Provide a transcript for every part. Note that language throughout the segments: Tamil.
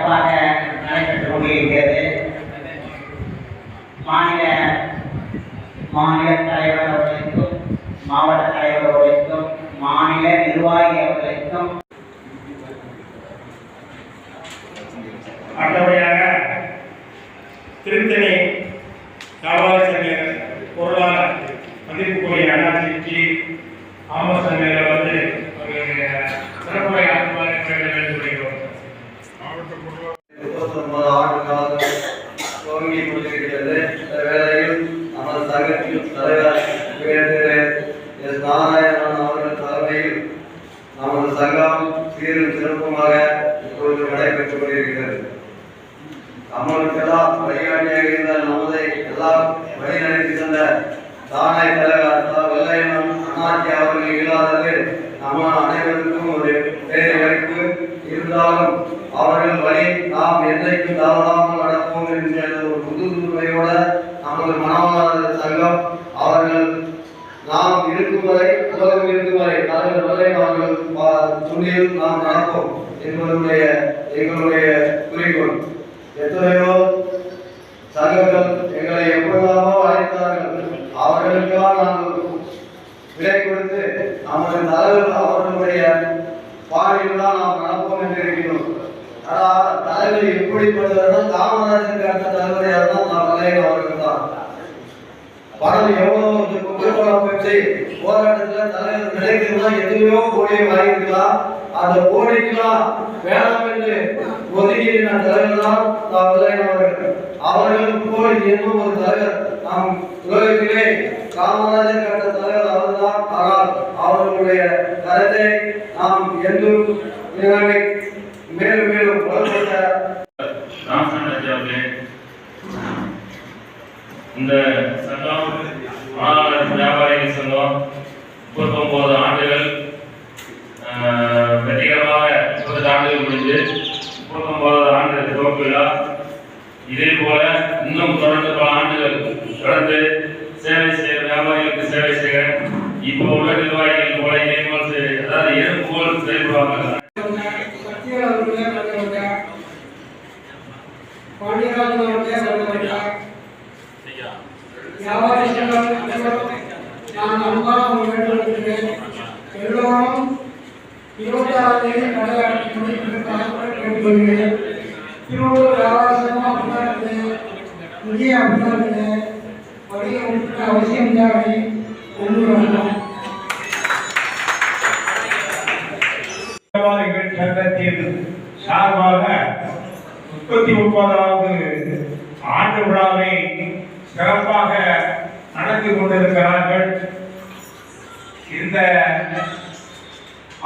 சிறப்பாக நடைபெற்றுக் கொண்டிருக்கிறது. மாநில தலைவர் அவர்களுக்கும் மாவட்ட தலைவர் அவர்களுக்கும் மாநில நிர்வாகி அவர்களுக்கும் அடுத்தபடியாக திருத்தணி வியாபார சங்க பொருளாளர் மதிப்புக்குரிய அண்ணாச்சி ஆமோஸ் சங்கையில் வந்து ஒரு சிறப்புரை ஆற்றுமாறு வேண்டுகிறோம். மாவட்ட பொருளாளர் 39 ஆண்டு காலம் துவங்கி கொண்டிருக்கிறது. இந்த வேளையில் நமது சங்கத்தின் தலைவர் எஸ். நாராயணன் அவர்கள் தலைமையில் நமது சங்கம் சீரும் சிறப்புமாக இப்பொழுது நடைபெற்றுக் கொண்டிருக்கிறது. நம்மளுக்கெல்லாம் வழிகாட்டியாக இருந்த நமதை எல்லாம் வழிநடத்தி தந்த தானை தலைவர் வெள்ளையன் அண்ணாச்சி அவர்கள் இல்லாதது நம்ம அனைவருக்கும் ஒரு பேரிழப்பு. இருந்தாலும் அவர்கள் வழி நாம் என்றைக்கும் தவறாமல் நடப்போம் என்ற ஒரு புதுமையோட நமது மனவாளர் சங்கம் அவர்கள் நாம் இருக்கும் வரை உலகம் இருக்கும் வரை தலைவர் வெள்ளையன் அவர்கள் துணியில் நாம் நடப்போம் என்பதுடைய எங்களுடைய குறிக்கோள். எத்தனையோ சங்கங்கள் எங்களை எப்பொழுதாமோ அழைத்தார்கள். அவர்களுக்கெல்லாம் நாங்கள் விலை கொடுத்து நமது தலைவர் அவர்களுடைய பாணியில் தான் நாம் நடப்போம் என்று இருக்கிறோம். ஆனால் தலைவர் எப்படிப்பட்டவர்கள் காமராஜருக்கு அடுத்த தலைவர் யாருன்னா நாம் வெள்ளையன் அவர்கள் தான். பணம் எவ்வளவு கும்பகோணம் பெற்று போராட்டத்தில் தலைவர் நிலைக்கலாம் எத்தனையோ கோடியை வாங்கிக்கலாம். அந்த கோடிக்கெல்லாம் வேணாம் என்று ஒதுக்கின தலைவர் தான் வெள்ளையன் அவர்கள். அவர்களுக்கு போல் இன்னும் ஒரு தலைவர் நாம் உலகத்திலே காமராஜர் கட்ட தலைவர் அவர்தான். ஆனால் அவர்களுடைய கருத்தை நாம் என்றும் மேலும் மேலும் வலுப்படுத்த இந்த சங்கம் மாணவர் வியாபாரிகள் சங்கம் 39 ஆண்டுகள் வெற்றிகரமாக 20 ஆண்டுகள் முடிந்து 39 ஆண்டு துவக்க விழா. இதே போல இன்னும் தொடர்ந்து பல ஆண்டுகள் தொடர்ந்து சேவை செய்ய வியாபாரிகளுக்கு சேவை செய்ய இப்போ உள்ள நிர்வாகிகள் போல அதாவது எறும்பு போல் செயல்படுவாங்க. நான் அன்பாக வேண்டுகிறேன். எல்லோரும் 26 தேதி நடைபெற்று கேட்டுக்கொள்கிறேன். திருவள்ளூர் வியாபாரமாக விஜய அபிமானத்தில் வழியை அவசியம் தேவை கொண்டு வரலாம். சங்கத்தின் சார்பாக 39வது ஆண்டு விழாவை சிறப்பாக நடத்தி கொண்டிருக்கிறார்கள். இந்த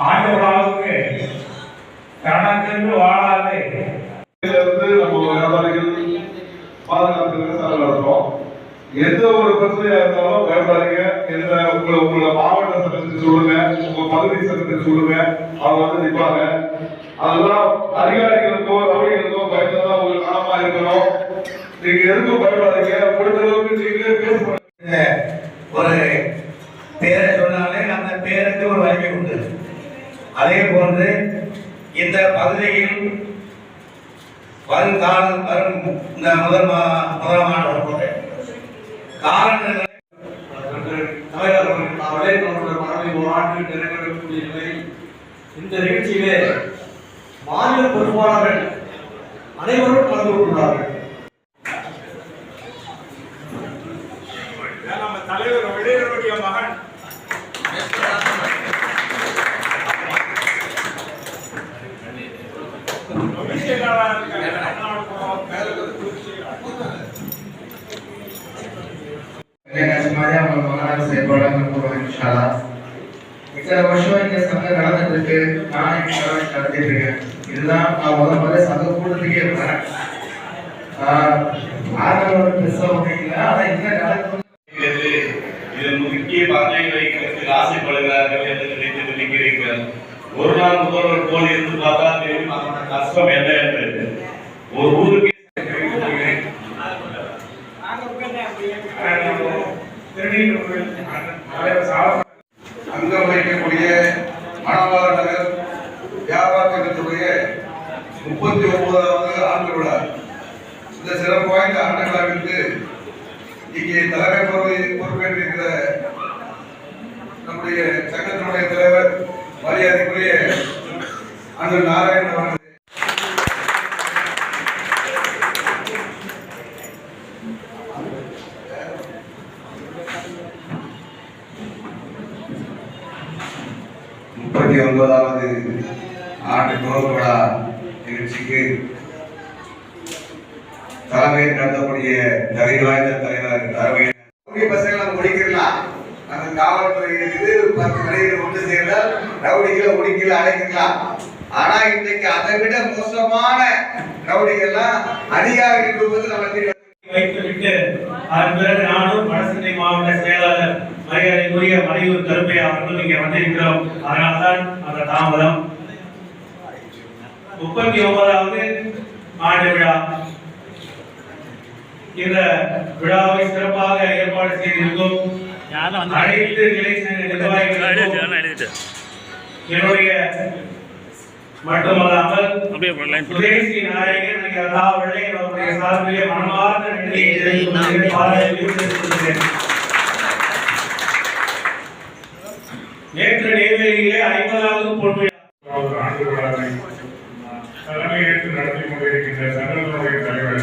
ஆண்டு விழாவுக்கு கணக்கென்று வாழாது நம்ம வியாபாரிகள் பாதுகாப்பு நடத்துறோம். எந்த ஒரு பிரச்சனையா இருந்தாலும் பயப்படாதீங்க. உங்களை மாவட்ட சங்கத்துக்கு சொல்லுங்க, உங்க பகுதி சங்கத்துக்கு சொல்லுங்க, அவங்க வந்து நிற்பாங்க. அதெல்லாம் அதிகாரிகளுக்கோ ரவுடிகளுக்கோ பயந்துதான் உங்களுக்கு காரணமா இருக்கணும். நீங்க எதுக்கும் பயப்படாதீங்க. முடிந்த அளவுக்கு நீங்களே பேச ஒரு பேரை சொன்னாலே அந்த பேருக்கு ஒரு வலிமை உண்டு. அதே போன்று இந்த பகுதியில் வரும் இந்த முதலாம் ஆண்டு காரணங்கள் இந்த நிகழ்ச்சியிலே மாநில பொறுப்பாளர்கள் அனைவரும் கலந்து கொண்டுள்ளார்கள். நம்ம தலைவர் வெளியேறுடைய மகன் இத்தனை வருஷம் இங்க சங்கம் நடந்துட்டு இருக்கு. நான் நடத்திட்டு இருக்கேன். இதுதான் நான் முதல்ல சங்க கூட்டத்துக்கே வரேன். இதன் முக்கிய பங்கை வைக்கிறதுக்கு ஆசைப்படுகிறார்கள் என்று நினைத்து நினைக்கிறீர்கள். ஒரு நாள் முதல்வர் போல் இருந்து பார்த்தா தெரியும் அதோட கஷ்டம் என்ன என்று. ஒரு ஊருக்கு அங்கம் வைக்கக்கூடிய மணவாள நகர் வியாபார சங்கத்துடைய 39வது ஆண்டு விழா. இந்த சிறப்பு வாய்ந்த ஆண்டு விழாவிற்கு இங்கே தலைமை பொறுப்பேற்றிருக்கிற நம்முடைய சங்கத்தினுடைய தலைவர் மரியாதைக்குரிய அண்ணன் நாராயணன் அவர்கள், முப்பத்தி 39வது ஆண்டு துவக்க விழா நிகழ்ச்சிக்கு தலைமை நடத்தக்கூடிய தகுதி வாய்ந்த தலைவர் ரவி பசங்களை முடிக்கலாம். அந்த காவல்துறை இருக்குது 10 மணிகள் ஒன்று சேர்ந்தால் ரவுடிகளை முடிக்கல அடைக்கலாம். ஆனா இன்றைக்கு அதை விட மோசமான ரவுடிகள்லாம் அதிகாரிகள் ரூபத்தில் நம்ம வைத்துவிட்டு அதன் பிறகு நானும் வடசென்னை மாவட்ட செயலாளர் மரியாதைக்குரிய மலையூர் கருப்பையா அவர்கள் இங்கே வந்திருக்கிறோம். அதனால்தான் அந்த தாமதம். 39வது ஆண்டு விழா. இந்த விழாவை சிறப்பாக ஏற்பாடு செய்திருக்கும் அனைத்து கிளை சங்க நிர்வாகிகளுக்கும் என்னுடைய மட்டுமல்லாமல் சுதேசி நாயகன் அவருடைய சார்பிலே மனமார்ந்த நன்றியை தெரிவித்துக் நேற்று நெய்வேலியிலே 50வது பொன்விழா ஆண்டு விழாவை தலைமையேற்று நடத்தி கொண்டிருக்கின்ற சங்கத்தினுடைய தலைவர்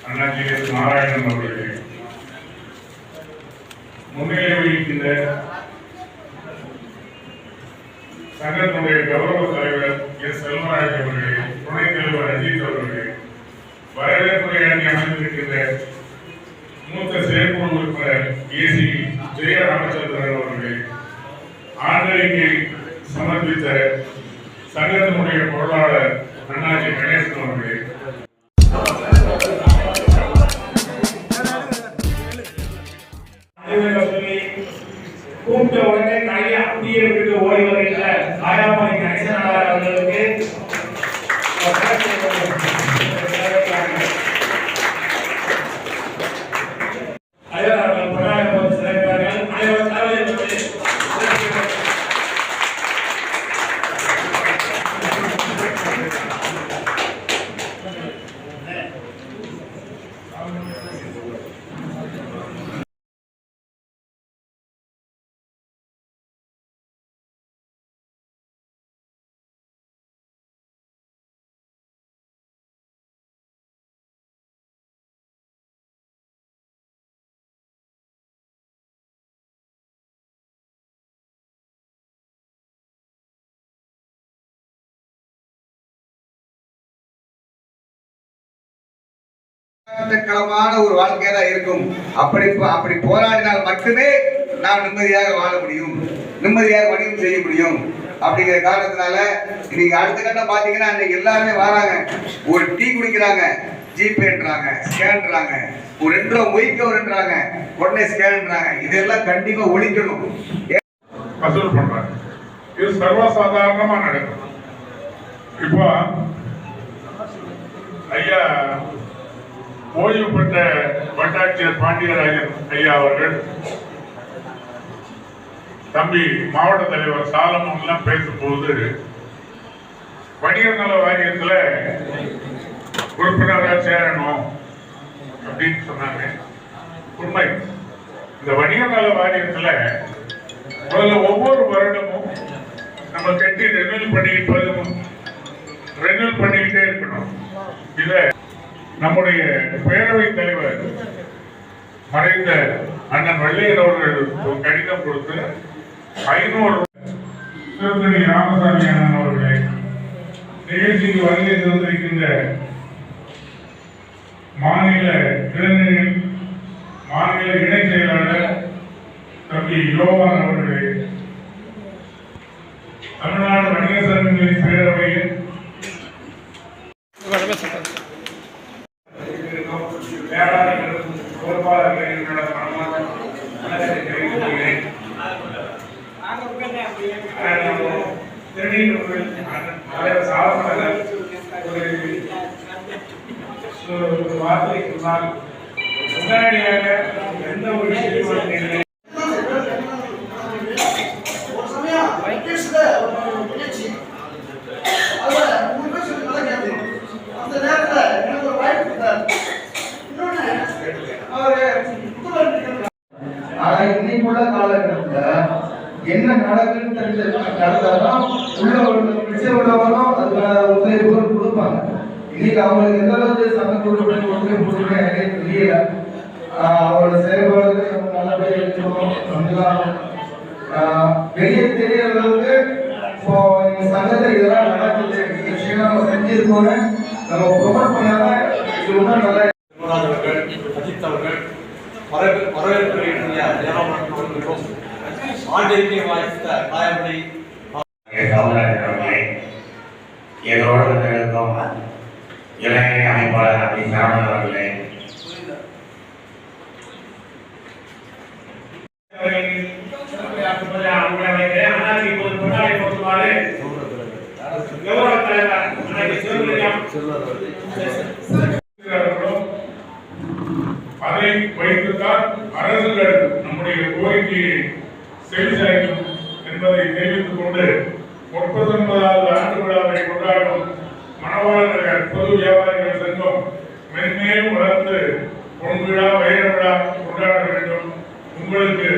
அண்ணாஜி நாராயணன் அவர்களே, முன்னிலை வகிக்கின்ற சங்கத்தினுடைய கௌரவ தலைவர் எஸ் செல்வராஜ் அவர்களே, துணைத் தலைவர் அஜித் அவர்களே, வரவேற்புரையாற்றி அமைந்திருக்கின்ற மூத்த செயற்குழு உறுப்பினர் ஏசி ஜெய ராமச்சந்திரன் அவர்களே, ஆண்டறிக்கை சமர்ப்பித்த சங்கத்தினுடைய பொருளாளர் அண்ணாஜி கணேசன் அவர்களே, கூப்பிட்ட உடனே கையை அப்படியே விட்டு ஓடி வருகின்ற ஆயாமணி கணேசன் அவர்களுக்கு களமான ஒரு வாழ்க்கையா தான் இருக்கும். அப்படி போராடினால் மட்டுமே நாம் நிம்மதியாக வாழ முடியும், நிம்மதியாக வணிகம் செய்ய முடியும். அப்படிங்கிற காரணத்தினால நீங்க அடுத்த கட்டம் பாத்தீங்கன்னா இன்னைக்கு எல்லாருமே வராங்க, ஒரு டீ குடிக்கிறாங்க, ஜிபேன்றாங்க, ஸ்கேன்றாங்க, ஒரு 2 ரூபா மொய்க்கவர்ன்றாங்க, உடனே ஸ்கேன்றாங்க. இதெல்லாம் கண்டிப்பா ஒழிக்கணும். வசூல் பண்றாங்க. இது சர்வசாதாரணமா நடக்கும். இப்போ ஐயா ஓய்வு பெற்ற வட்டாட்சியர் பாண்டியராஜன் ஐயா அவர்கள் தம்பி மாவட்ட தலைவர் சாலமன் எல்லாம் பேசும்போது வணிகர் நல வாரியத்துல உறுப்பினராக சேரணும் அப்படின்னு சொன்னாங்க. உண்மை. இந்த வணிகர் நல வாரியத்துல முதல்ல ஒவ்வொரு வருடமும் நம்ம கட்டி ரெனியூல் பண்ணிக்கிட்டே இருக்கணும். இத நம்முடைய பேரவைத் தலைவர் மறைந்த அண்ணன் வள்ளியர் அவர்கள் ஒரு கடிதம் கொடுத்து 500 திருத்தணி ராமசாமி அண்ணன் அவர்களை நிகழ்ச்சிக்கு வருகை தந்திருக்கின்ற மாநில இணை செயலாளர் தம்பி யோகான் அவர்களே, தமிழ்நாடு வணிக சங்கங்களின் பேரவையில் வார்த்தை சொன்னால் உடனடியாக எந்த ஒரு விஷயத்தையும் ஒரு சமயம் இன்னைக்குள்ள காலகட்டத்துல என்ன நடக்குன்னு தெரிஞ்ச நடந்தாதான் மிச்சம் உள்ளவங்களும் அதுக்கான ஒத்துழைப்புகள் கொடுப்பாங்க. இன்னைக்கு அவங்களுக்கு எந்த அளவுக்கு சங்க குழுக்கள் ஒத்துழைப்பு கொடுக்கணும் எனக்கே தெரியல. அவரோட செயல்பாடுகள் நம்ம நல்லபடியாக இருக்கணும். வெளியே தெரியற அளவுக்கு இப்போ இந்த சங்கத்தில் இதெல்லாம் நடக்குது, இந்த விஷயம் நம்ம செஞ்சிருக்கோம்னு நம்ம ப்ரொமோட் பண்ணாதான் இது இன்னும் நல்லா. அஜித் அவர்கள் வரவேற்பு ஜெயராமன் ஆண்டிற்கு வாய்த்த காயப்படி காமராஜர் அவர்களை எங்களோடு வந்திருக்கும் இளைஞர் அமைப்பாளர் அப்படி சரவணன் அவர்களே, அதை வைத்துத்தான் அரசுகள் நம்முடைய கோரிக்கையை செவிசாய்க்கும் என்பதை தெரிவித்துக் கொண்டு 39வது ஆண்டு விழாவை கொண்டாடும் மணவாளர்கள் பொது வியாபாரிகள் சங்கம் மென்மேலும் வளர்ந்து பொன் விழா வைர விழா கொண்டாட வேண்டும். உங்களுக்கு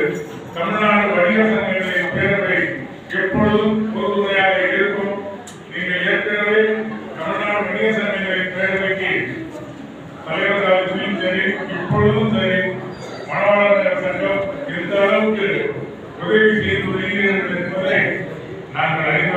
தமிழ்நாடு வணிக சங்கங்களின் பேரவை எப்பொழுதும் உறுதுணையாக இருக்கும். நீங்கள் ஏற்கனவே தமிழ்நாடு வணிக சங்கங்களின் பேரவைக்கு தலைவர் காலத்திலும் சரி இப்பொழுதும் சரி மணவாளர்கள் சங்கம் இந்த அளவுக்கு உதவி செய்து வருகிறீர்கள் என்பதை நாங்கள் அறிந்து